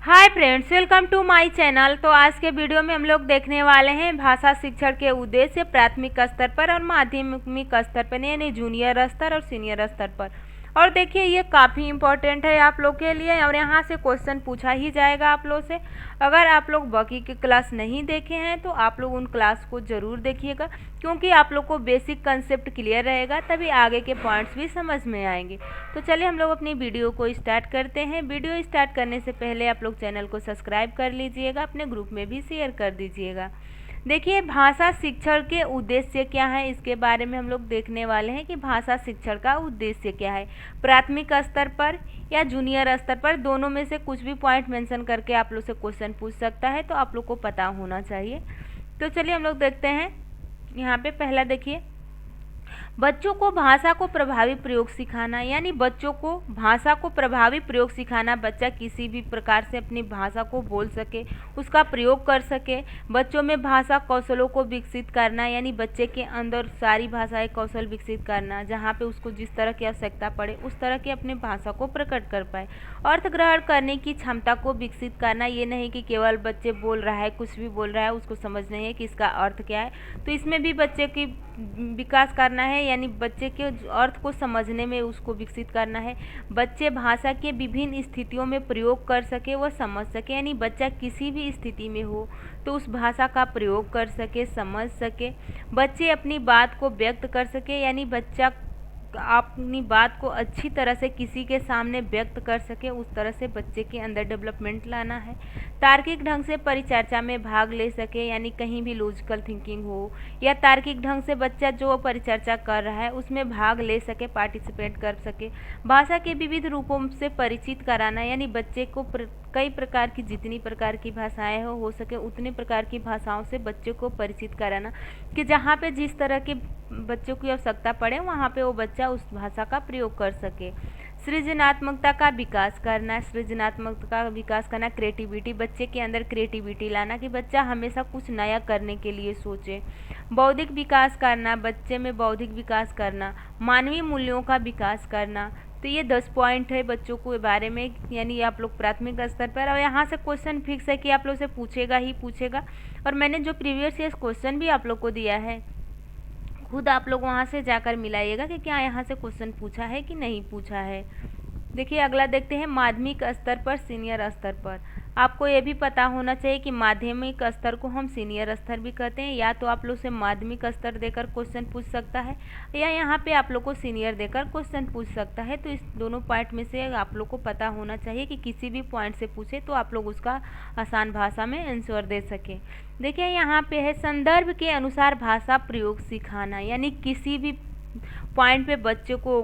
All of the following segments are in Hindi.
Hi friends, welcome to my channel. तो आज के वीडियो में हम लोग देखने वाले हैं भाषा शिक्षण के उद्देश्य प्राथमिक स्तर पर और माध्यमिक स्तर पर, यानी जूनियर स्तर और सीनियर स्तर पर। और देखिए ये काफ़ी इम्पोर्टेंट है आप लोग के लिए और यहाँ से क्वेश्चन पूछा ही जाएगा आप लोग से। अगर आप लोग बाकी के क्लास नहीं देखे हैं तो आप लोग उन क्लास को ज़रूर देखिएगा, क्योंकि आप लोग को बेसिक कंसेप्ट क्लियर रहेगा, तभी आगे के पॉइंट्स भी समझ में आएंगे। तो चलिए हम लोग अपनी वीडियो को स्टार्ट करते हैं। वीडियो स्टार्ट करने से पहले आप लोग चैनल को सब्सक्राइब कर लीजिएगा, अपने ग्रुप में भी शेयर कर दीजिएगा। देखिए भाषा शिक्षण के उद्देश्य क्या है, इसके बारे में हम लोग देखने वाले हैं कि भाषा शिक्षण का उद्देश्य क्या है। प्राथमिक स्तर पर या जूनियर स्तर पर, दोनों में से कुछ भी पॉइंट मेंशन करके आप लोग से क्वेश्चन पूछ सकता है, तो आप लोग को पता होना चाहिए। तो चलिए हम लोग देखते हैं। यहाँ पे पहला देखिए, बच्चों को भाषा को प्रभावी प्रयोग सिखाना, यानी बच्चों को भाषा को प्रभावी प्रयोग सिखाना। बच्चा किसी भी प्रकार से अपनी भाषा को बोल सके, उसका प्रयोग कर सके। बच्चों में भाषा कौशलों को विकसित करना, यानी बच्चे के अंदर सारी भाषाएं कौशल विकसित करना, जहाँ पे उसको जिस तरह की आवश्यकता पड़े उस तरह की अपनी भाषा को प्रकट कर पाए। अर्थ ग्रहण करने की क्षमता को विकसित करना, ये नहीं कि केवल बच्चे बोल रहा है, कुछ भी बोल रहा है, उसको समझ नहीं है कि इसका अर्थ क्या है, तो इसमें भी बच्चे की विकास करना है, यानी बच्चे के अर्थ को समझने में उसको विकसित करना है। बच्चे भाषा के विभिन्न स्थितियों में प्रयोग कर सके, वह समझ सके, यानी बच्चा किसी भी स्थिति में हो तो उस भाषा का प्रयोग कर सके, समझ सके। बच्चे अपनी बात को व्यक्त कर सके, यानी बच्चा अपनी बात को अच्छी तरह से किसी के सामने व्यक्त कर सके, उस तरह से बच्चे के अंदर डेवलपमेंट लाना है। तार्किक ढंग से परिचर्चा में भाग ले सके, यानी कहीं भी लॉजिकल थिंकिंग हो या तार्किक ढंग से बच्चा जो परिचर्चा कर रहा है उसमें भाग ले सके, पार्टिसिपेट कर सके। भाषा के विविध रूपों से परिचित कराना, यानी बच्चे को कई प्रकार की, जितनी प्रकार की भाषाएं हो सके उतनी प्रकार की भाषाओं से बच्चे को परिचित कराना, कि जहाँ पे जिस तरह के बच्चों की आवश्यकता पड़े वहाँ पे वो बच्चा उस भाषा का प्रयोग कर सके। सृजनात्मकता का विकास करना, सृजनात्मकता का विकास करना, क्रिएटिविटी, बच्चे के अंदर क्रिएटिविटी लाना, कि बच्चा हमेशा कुछ नया करने के लिए सोचे। बौद्धिक विकास करना, बच्चे में बौद्धिक विकास करना। मानवीय मूल्यों का विकास करना। तो ये 10 पॉइंट है बच्चों के बारे में, यानी आप लोग प्राथमिक स्तर पर। और यहाँ से क्वेश्चन फिक्स है कि आप लोग से पूछेगा ही पूछेगा, और मैंने जो प्रीवियस ईयर क्वेश्चन भी आप लोग को दिया है, खुद आप लोग वहाँ से जाकर मिलाइएगा कि क्या यहाँ से क्वेश्चन पूछा है कि नहीं पूछा है। देखिए अगला देखते हैं, माध्यमिक स्तर पर, सीनियर स्तर पर। आपको ये भी पता होना चाहिए कि माध्यमिक स्तर को हम सीनियर स्तर भी कहते हैं। या तो आप लोग से माध्यमिक स्तर देकर क्वेश्चन पूछ सकता है, या यहाँ पे आप लोग को सीनियर देकर क्वेश्चन पूछ सकता है। तो इस दोनों पॉइंट में से आप लोग को पता होना चाहिए कि किसी भी पॉइंट से पूछे तो आप लोग उसका आसान भाषा में आंसर दे सकें। देखिए यहाँ पे है, संदर्भ के अनुसार भाषा प्रयोग सिखाना, यानी किसी भी पॉइंट पे बच्चे को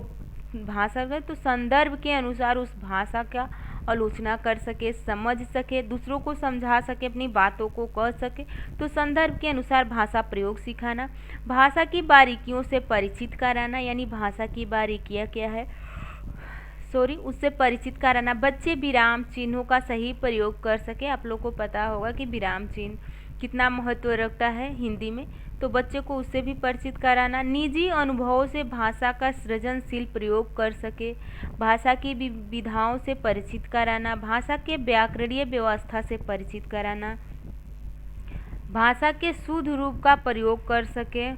भाषा का, तो संदर्भ के अनुसार उस भाषा का आलोचना कर सके, समझ सके, दूसरों को समझा सके, अपनी बातों को कह सके। तो संदर्भ के अनुसार भाषा प्रयोग सिखाना। भाषा की बारीकियों से परिचित कराना, यानी भाषा की बारीकियाँ क्या है, उससे परिचित कराना। बच्चे विराम चिन्हों का सही प्रयोग कर सके। आप लोग को पता होगा कि विराम चिन्ह कितना महत्व रखता है हिंदी में, तो बच्चे को उससे भी परिचित कराना। निजी अनुभवों से भाषा का सृजनशील प्रयोग कर सके। भाषा की विधाओं से परिचित कराना। भाषा के व्याकरणीय व्यवस्था से परिचित कराना। भाषा के शुद्ध रूप का प्रयोग कर सके।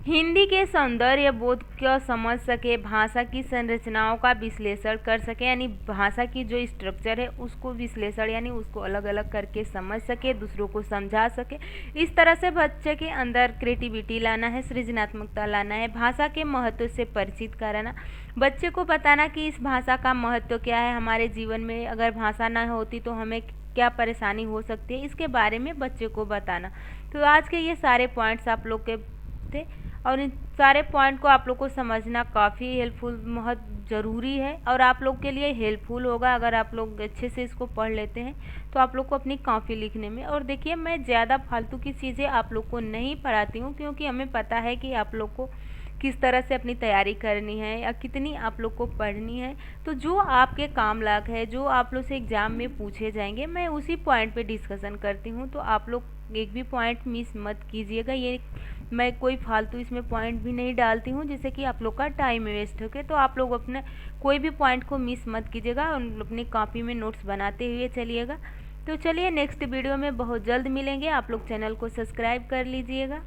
हिंदी के सौंदर्य बोध को समझ सके। भाषा की संरचनाओं का विश्लेषण कर सके, यानी भाषा की जो स्ट्रक्चर है उसको विश्लेषण, यानी उसको अलग अलग करके समझ सके, दूसरों को समझा सके। इस तरह से बच्चे के अंदर क्रिएटिविटी लाना है, सृजनात्मकता लाना है। भाषा के महत्व से परिचित कराना, बच्चे को बताना कि इस भाषा का महत्व क्या है हमारे जीवन में, अगर भाषा ना होती तो हमें क्या परेशानी हो सकती है, इसके बारे में बच्चे को बताना। तो आज के ये सारे पॉइंट्स आप लोग के थे, और इन सारे पॉइंट को आप लोग को समझना काफ़ी हेल्पफुल, बहुत ज़रूरी है, और आप लोग के लिए हेल्पफुल होगा अगर आप लोग अच्छे से इसको पढ़ लेते हैं तो आप लोग को अपनी कॉपी लिखने में। और देखिए मैं ज़्यादा फालतू की चीज़ें आप लोग को नहीं पढ़ाती हूँ, क्योंकि हमें पता है कि आप लोग को किस तरह से अपनी तैयारी करनी है या कितनी आप लोग को पढ़नी है। तो जो आपके काम लायक है, जो आप लोग से एग्ज़ाम में पूछे जाएंगे, मैं उसी पॉइंट पे डिस्कशन करती हूँ। तो आप लोग एक भी पॉइंट मिस मत कीजिएगा। ये मैं कोई फालतू इसमें पॉइंट भी नहीं डालती हूँ जिससे कि आप लोग का टाइम वेस्ट होके। तो आप लोग अपने कोई भी पॉइंट को मिस मत कीजिएगा, अपनी कॉपी में नोट्स बनाते हुए चलिएगा। तो चलिए नेक्स्ट वीडियो में बहुत जल्द मिलेंगे। आप लोग चैनल को सब्सक्राइब कर लीजिएगा।